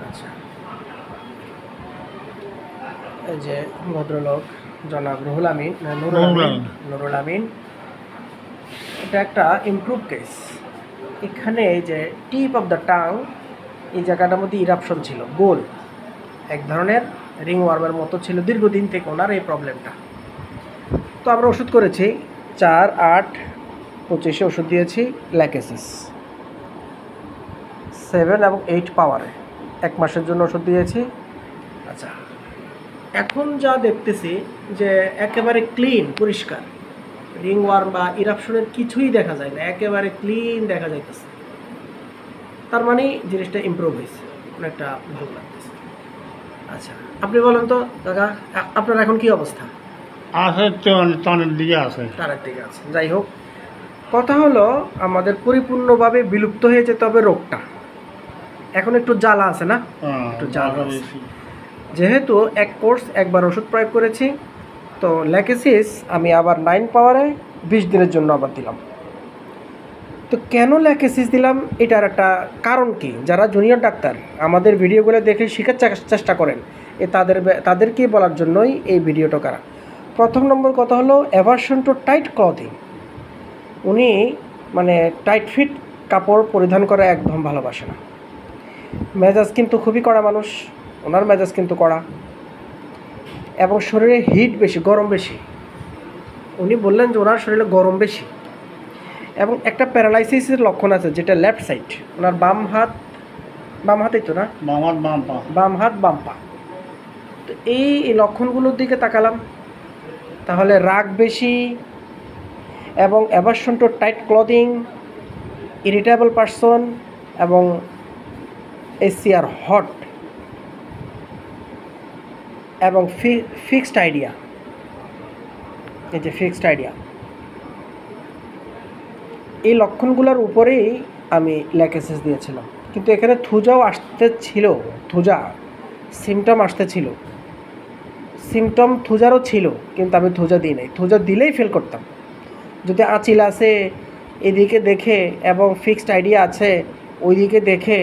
আচ্ছা, এই যে ভদ্রলোক জনাব নুরুল আমিন, এটা একটা ইমপ্রুভ কেস। এখানে এই যে টিপ অফ দ্য টাং, এই জায়গাটার মধ্যে ইরাপশন ছিল, গোল এক ধরনের রিং ওয়ার্মের মতো ছিল, দীর্ঘদিন থেকে ওনার এই প্রবলেমটা। তো আমরা ওষুধ করেছি 4, 8, 25 ওষুধ দিয়েছি, ল্যাকেসিস 7 এবং 8 পাওয়ারে 1 মাসের জন্য ওষুধ দিয়েছি। আচ্ছা, এখন যা দেখতেছি যে একেবারে ক্লিন, পরিষ্কার, রিং ওয়ার্ম বা ইরাপশনের কিছুই দেখা যায় না, একেবারে ক্লিন দেখা যাইতেছে। তার মানে জিনিসটা ইমপ্রুভ হয়েছে, অনেকটা ভালো লাগতেছে। আচ্ছা, আপনি বলেন তো দাদা, আপনার এখন কি অবস্থা? আছে তো, টানের দিকে আছে। টানের দিকে আছে। যাই হোক, কথা হলো আমাদের পরিপূর্ণভাবে বিলুপ্ত হয়ে যেতে হবে রোগটা। এখন একটু জ্বালা আছে না, একটু জ্বালা আছে। যেহেতু এক কোর্স একবার ওষুধ প্রয়োগ করেছি, তো ল্যাকেসিস আমি আবার 9 পাওয়ারে 20 দিনের জন্য আবার দিলাম। তো কেন ল্যাকেসিস দিলাম, এটার একটা কারণ কি? যারা জুনিয়র ডাক্তার আমাদের ভিডিওগুলো দেখে শেখার চেষ্টা করেন, তাদেরকে বলার জন্যই এই ভিডিওটা করা। প্রথম নম্বর কথা হলো অ্যাভারশন টু টাইট ক্লথিং। উনি মানে টাইট ফিট কাপড় পরিধান করে একদম ভালোবাসে না। মেজাজ কিন্তু খুবই কড়া মানুষ, ওনার মেজাজ কিন্তু কড়া, এবং শরীরে হিট বেশি, গরম বেশি। উনি বললেন যে ওনার শরীরে গরম বেশি, এবং একটা প্যারালাইসিসের লক্ষণ আছে, যেটা লেফট সাইড, ওনার বাম হাতেই তো না, বাম হাত বাম পা। তো এই লক্ষণগুলোর দিকে তাকালাম, তাহলে রাগ বেশি এবং aversion to tight clothing, irritable person এবং এসিআর হট এবং ফিক্সড আইডিয়া। এই যে ফিক্সড আইডিয়া, এই লক্ষণগুলোর উপরেই আমি ল্যাকেসিস দিয়েছিলাম। কিন্তু এখানে থুজাও আসতে ছিল, থুজা সিমটম আসতে ছিল, সিমটম থুজারও ছিল, কিন্তু আমি থুজা দিই নাই। থুজা দিলেই ফেল করতাম। যদি আঁচিল আছে এদিকে দেখে এবং ফিক্সড আইডিয়া আছে ওইদিকে দেখে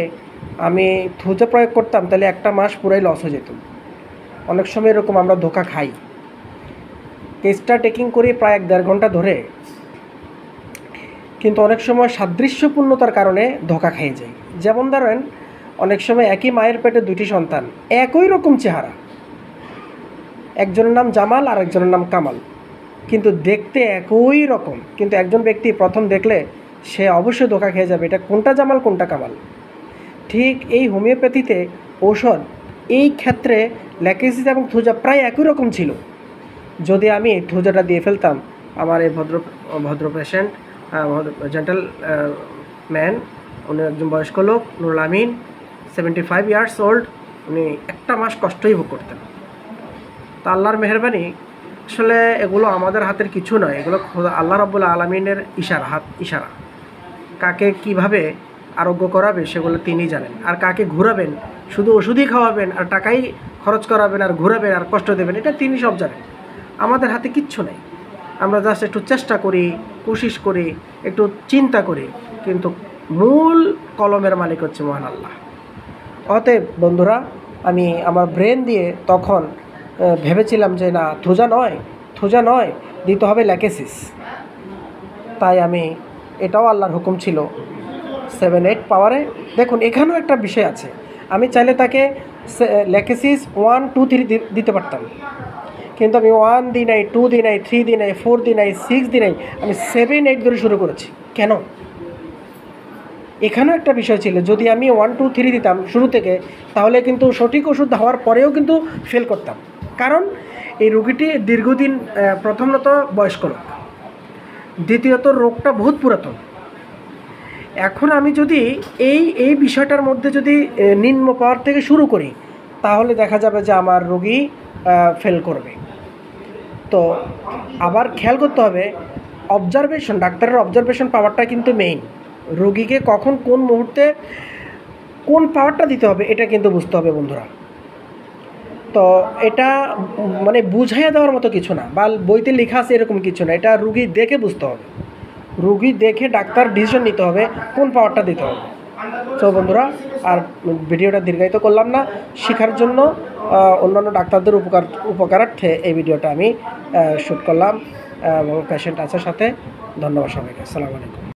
আমি থুজা প্রয়োগ করতাম, তাহলে একটা মাস পুরাই লস হয়ে যেত। অনেক সময় এরকম আমরা ধোকা খাই। কেসটা টেকিং করি প্রায় 1-1.5 ঘন্টা ধরে, কিন্তু অনেক সময় সাদৃশ্যপূর্ণতার কারণে ধোকা খেয়ে যায়। যেমন ধরেন, অনেক সময় একই মায়ের পেটে 2টি সন্তান, একই রকম চেহারা, একজনের নাম জামাল আর একজনের নাম কামাল, কিন্তু দেখতে একই রকম, কিন্তু একজন ব্যক্তি প্রথম দেখলে সে অবশ্যই ধোকা খেয়ে যাবে, এটা কোনটা জামাল কোনটা কামাল। ঠিক এই হোমিওপ্যাথিতে ঔষধ, এই ক্ষেত্রে ল্যাকেসিস এবং থুজা প্রায় একই রকম ছিল। যদি আমি থুজাটা দিয়ে ফেলতাম, আমার এই ভদ্র পেশেন্ট, জেন্টাল ম্যান, উনি একজন বয়স্ক লোক, নুরুল আমিন, 75 ইয়ার্স ওল্ড, উনি একটা মাস কষ্টই ভোগ করতেন। তা আল্লাহর মেহেরবানি, আসলে এগুলো আমাদের হাতের কিছু নয়, এগুলো আল্লাহ রাব্বুল আলামিনের ইশারা। কাকে কিভাবে আরোগ্য করাবে সেগুলো তিনিই জানেন, আর কাকে ঘুরাবেন, শুধু ওষুধই খাওয়াবেন আর টাকাই খরচ করাবেন আর ঘুরাবেন আর কষ্ট দেবেন, এটা তিনি সব জানেন। আমাদের হাতে কিচ্ছু নেই, আমরা জাস্ট একটু চেষ্টা করি, কোশিশ করি, একটু চিন্তা করি, কিন্তু মূল কলমের মালিক হচ্ছে মহান আল্লাহ। অতএব বন্ধুরা, আমি আমার ব্রেন দিয়ে তখন ভেবেছিলাম যে না, থুজা নয়, দিতে হবে ল্যাকেসিস। তাই আমি, এটাও আল্লাহর হুকুম ছিল, 7-8 পাওয়ারে। দেখুন, এখানেও একটা বিষয় আছে, আমি চাইলে তাকে ল্যাকেসিস 1, 2, 3 দিতে পারতাম, কিন্তু আমি 1 দিই নাই, 2 দিই নাই, 3 দিই নাই, 4 দিই নাই, 6 দিই নাই, আমি 7-8 ধরে শুরু করেছি। কেন? এখানেও একটা বিষয় ছিল, যদি আমি 1, 2, 3 দিতাম শুরু থেকে, তাহলে কিন্তু সঠিক ওষুধ হওয়ার পরেও কিন্তু ফেল করতাম। কারণ এই রোগীটি দীর্ঘদিন, প্রথমত বয়স্ক লোক, দ্বিতীয়ত রোগটা বহুত পুরাতন। এখন আমি যদি এই বিষয়টার মধ্যে যদি নিম্ন পাওয়ার থেকে শুরু করি, তাহলে দেখা যাবে যে আমার রোগী ফেল করবে। তো আবার খেয়াল করতে হবে, অবজারভেশন, ডাক্তারের অবজারভেশন পাওয়ারটা কিন্তু মেইন। রোগীকে কখন কোন মুহূর্তে কোন পাওয়ারটা দিতে হবে এটা কিন্তু বুঝতে হবে বন্ধুরা। তো এটা মানে বুঝাইয়া দেওয়ার মতো কিছু না, বা বইতে লেখা আছে এরকম কিছু না, এটা রুগী দেখে বুঝতে হবে। রুগী দেখে ডাক্তার ডিসিশন নিতে হবে কোন পাওয়ারটা দিতে হবে। তো বন্ধুরা, আর ভিডিওটা দীর্ঘায়িত করলাম না, শেখার জন্য অন্যান্য ডাক্তারদের উপকারার্থে এই ভিডিওটা আমি শ্যুট করলাম এবং পেশেন্ট আছে সাথে। ধন্যবাদ সবাইকে। আসসালামু আলাইকুম।